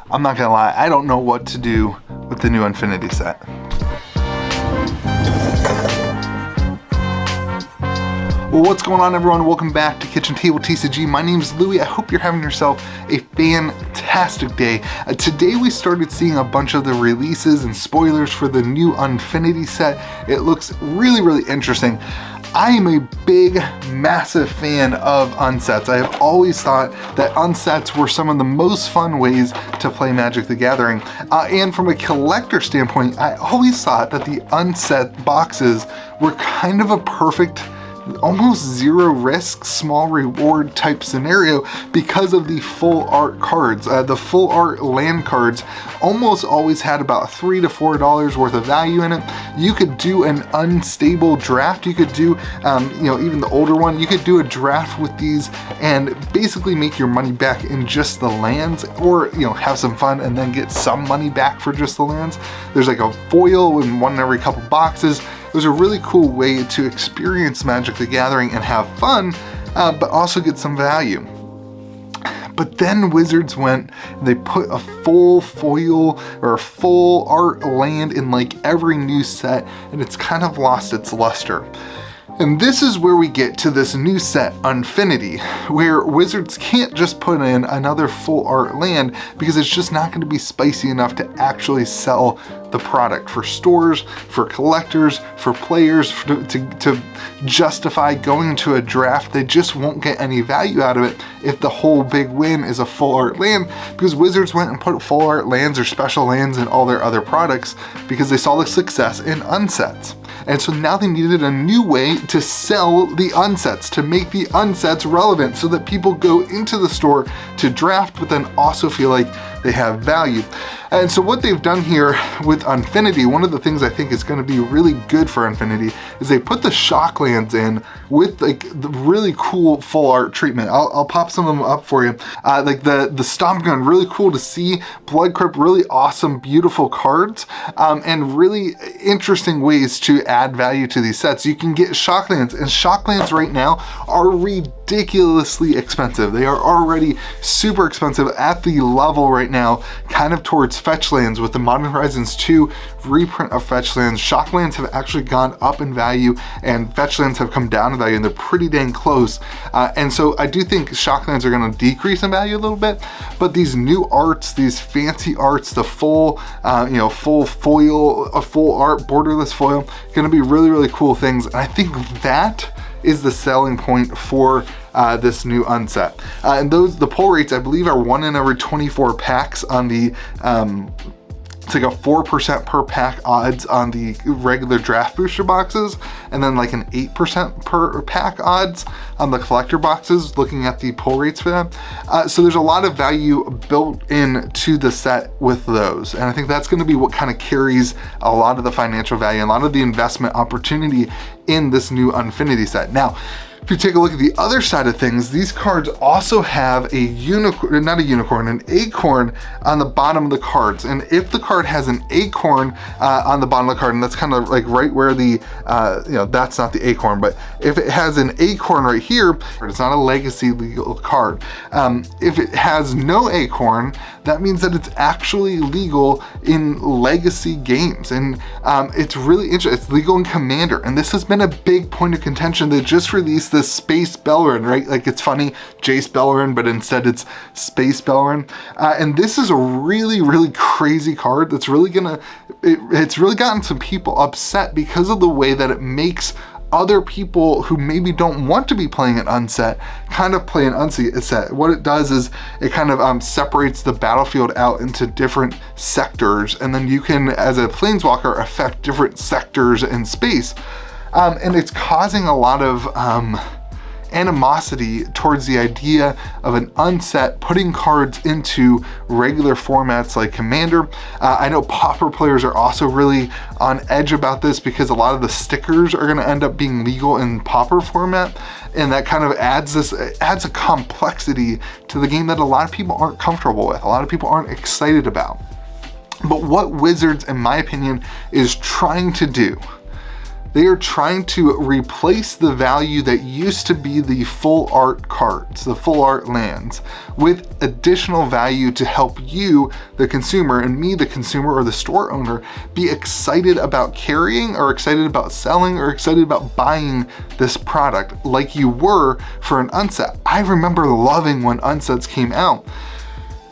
I'm not gonna lie, I don't know what to do with the new Unfinity set. Well, what's going on, everyone? Welcome back to Kitchen Table TCG. My name is Louie. I hope you're having yourself a fantastic day. Today we started seeing a bunch of the releases and spoilers for the new Unfinity set. It looks really, really interesting. I am a big, massive fan of Unsets. I have always thought that Unsets were some of the most fun ways to play Magic the Gathering. And from a collector standpoint, I always thought that the Unset boxes were kind of a perfect, almost zero risk, small reward type scenario because of the full art cards. The full art land cards almost always had about $3 to $4 worth of value in it. You could do an unstable draft. You could do, even the older one, you could do a draft with these and basically make your money back in just the lands, or have some fun and then get some money back for just the lands. There's like a foil in one in every couple boxes. It was a really cool way to experience Magic the Gathering and have fun, but also get some value. But then Wizards went, they put a full foil or a full art land in like every new set, and it's kind of lost its luster. And this is where we get to this new set, Unfinity, where Wizards can't just put in another full art land because it's just not going to be spicy enough to actually sell the product for stores, for collectors, for players, to justify going into a draft. They just won't get any value out of it if the whole big win is a full art land, because Wizards went and put full art lands or special lands in all their other products because they saw the success in Unsets. And so now they needed a new way to sell the Unsets, to make the Unsets relevant so that people go into the store to draft, but then also feel like they have value. And so what they've done here with Unfinity, one of the things I think is going to be really good for Unfinity is they put the shock lands in with like the really cool full art treatment. I'll pop some of them up for you. Like the Stomp Gun, really cool to see. Blood Crypt, really awesome, beautiful cards, and really interesting ways to add value to these sets. You can get shock lands, and shock lands right now are ridiculously expensive. They are already super expensive at the level right now, kind of towards fetch lands. With the Modern Horizons 2 reprint of fetch lands, shock lands have actually gone up in value and fetch lands have come down in value, and they're pretty dang close. And so I do think shock lands are going to decrease in value a little bit, but these new arts, these fancy arts, the full full foil, a full art borderless foil, going to be really, really cool things. And I think that is the selling point for this new Unset. And the pull rates, I believe, are 1 in every 24 packs on the it's like a 4% per pack odds on the regular draft booster boxes, and then like an 8% per pack odds on the collector boxes, looking at the pull rates for them. So there's a lot of value built into the set with those. And I think that's going to be what kind of carries a lot of the financial value and a lot of the investment opportunity in this new Unfinity set. Now, if you take a look at the other side of things, these cards also have an acorn on the bottom of the cards. And if the card has an acorn on the bottom of the card, and that's kind of like right where the, that's not the acorn, but if it has an acorn right here, it's not a legacy legal card. If it has no acorn, that means that it's actually legal in legacy games. And it's really interesting. It's legal in Commander. And this has been a big point of contention. They just released this Space Bellerin, right? Like, it's funny, Jace Bellerin, but instead it's Space Bellerin. And this is a really, really crazy card that's really it's really gotten some people upset because of the way that it makes other people who maybe don't want to be playing an Unset kind of play an Unset. What it does is it kind of separates the battlefield out into different sectors, and then you can, as a Planeswalker, affect different sectors in space. And it's causing a lot of animosity towards the idea of an Unset putting cards into regular formats like Commander. I know Pauper players are also really on edge about this because a lot of the stickers are going to end up being legal in Pauper format, and that kind of adds a complexity to the game that a lot of people aren't comfortable with, a lot of people aren't excited about. But what Wizards, in my opinion, is trying to do They are trying to replace the value that used to be the full art cards, the full art lands, with additional value to help you, the consumer, and me, the consumer or the store owner, be excited about carrying or excited about selling or excited about buying this product like you were for an unset. I remember loving when unsets came out.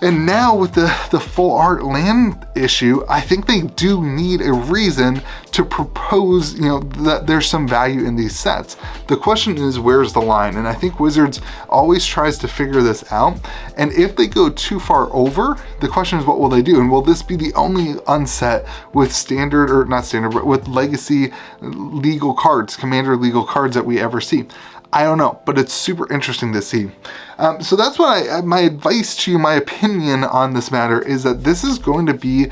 And now with the full art land issue, I think they do need a reason to propose, that there's some value in these sets. The question is, where's the line? And I think Wizards always tries to figure this out. And if they go too far over, the question is, what will they do? And will this be the only unset with standard, or not standard, but with legacy legal cards, commander legal cards that we ever see? I don't know, but it's super interesting to see. So that's what my advice to you, my opinion on this matter is that this is going to be,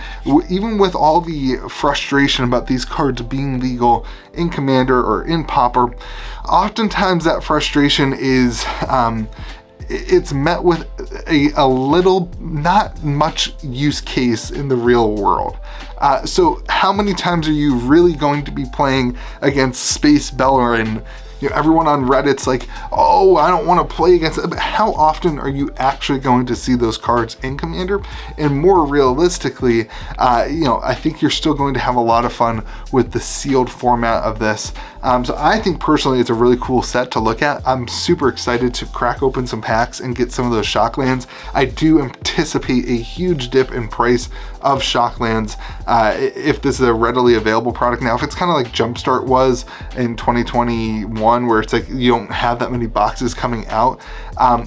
even with all the frustration about these cards being legal in Commander or in Pauper, oftentimes that frustration is, it's met with a little, not much use case in the real world. So how many times are you really going to be playing against Space Bellerin? Everyone on Reddit's like, oh, I don't want to play against it. But how often are you actually going to see those cards in Commander? And more realistically, I think you're still going to have a lot of fun with the sealed format of this. So I think personally it's a really cool set to look at. I'm super excited to crack open some packs and get some of those shock lands. I do anticipate a huge dip in price of shock lands if this is a readily available product. Now, if it's kind of like Jumpstart was in 2021, where it's like you don't have that many boxes coming out,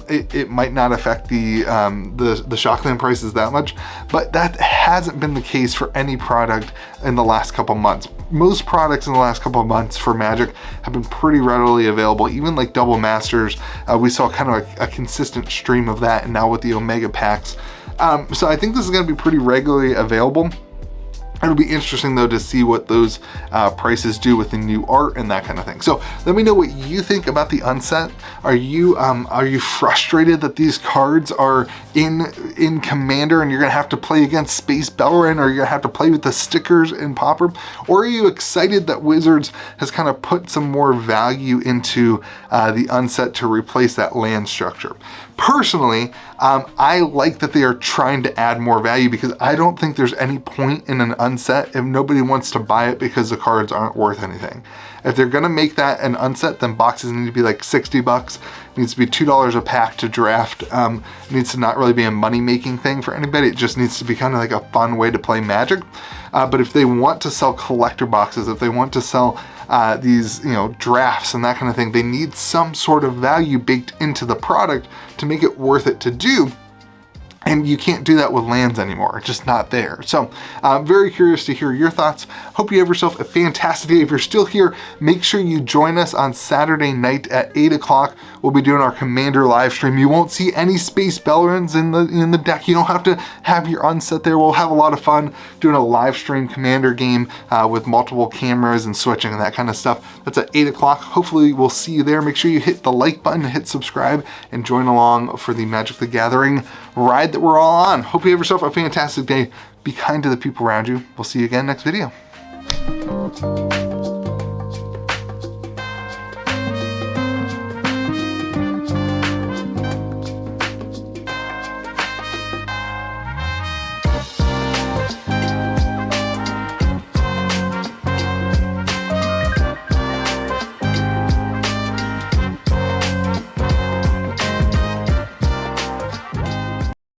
it might not affect the Shockland prices that much, but that hasn't been the case for any product in the last couple months. Most products in the last couple of months for Magic have been pretty readily available. Even like Double Masters, we saw kind of a consistent stream of that, and now with the Omega packs. So I think this is going to be pretty regularly available. It'll be interesting though to see what those prices do with the new art and that kind of thing. So let me know what you think about the unset. Are you frustrated that these cards are in Commander and you're gonna have to play against Space Bellerin, or you're gonna have to play with the stickers in Pauper? Or are you excited that Wizards has kind of put some more value into the unset to replace that land structure? Personally, I like that they are trying to add more value, because I don't think there's any point in an unset if nobody wants to buy it because the cards aren't worth anything. If they're gonna make that an unset, then boxes need to be like 60 bucks. It needs to be $2 a pack to draft. It needs to not really be a money-making thing for anybody. It just needs to be kind of like a fun way to play Magic. But if they want to sell collector boxes, if they want to sell these drafts and that kind of thing, they need some sort of value baked into the product to make it worth it to do. And you can't do that with lands anymore. It's just not there. So I'm very curious to hear your thoughts. Hope you have yourself a fantastic day. If you're still here, make sure you join us on Saturday night at 8 o'clock. We'll be doing our Commander live stream. You won't see any Space Bellerins in the deck. You don't have to have your unset there. We'll have a lot of fun doing a live stream Commander game with multiple cameras and switching and that kind of stuff. That's at 8 o'clock. Hopefully we'll see you there. Make sure you hit the like button, hit subscribe, and join along for the Magic the Gathering ride that we're all on. Hope you have yourself a fantastic day. Be kind to the people around you. We'll see you again next video.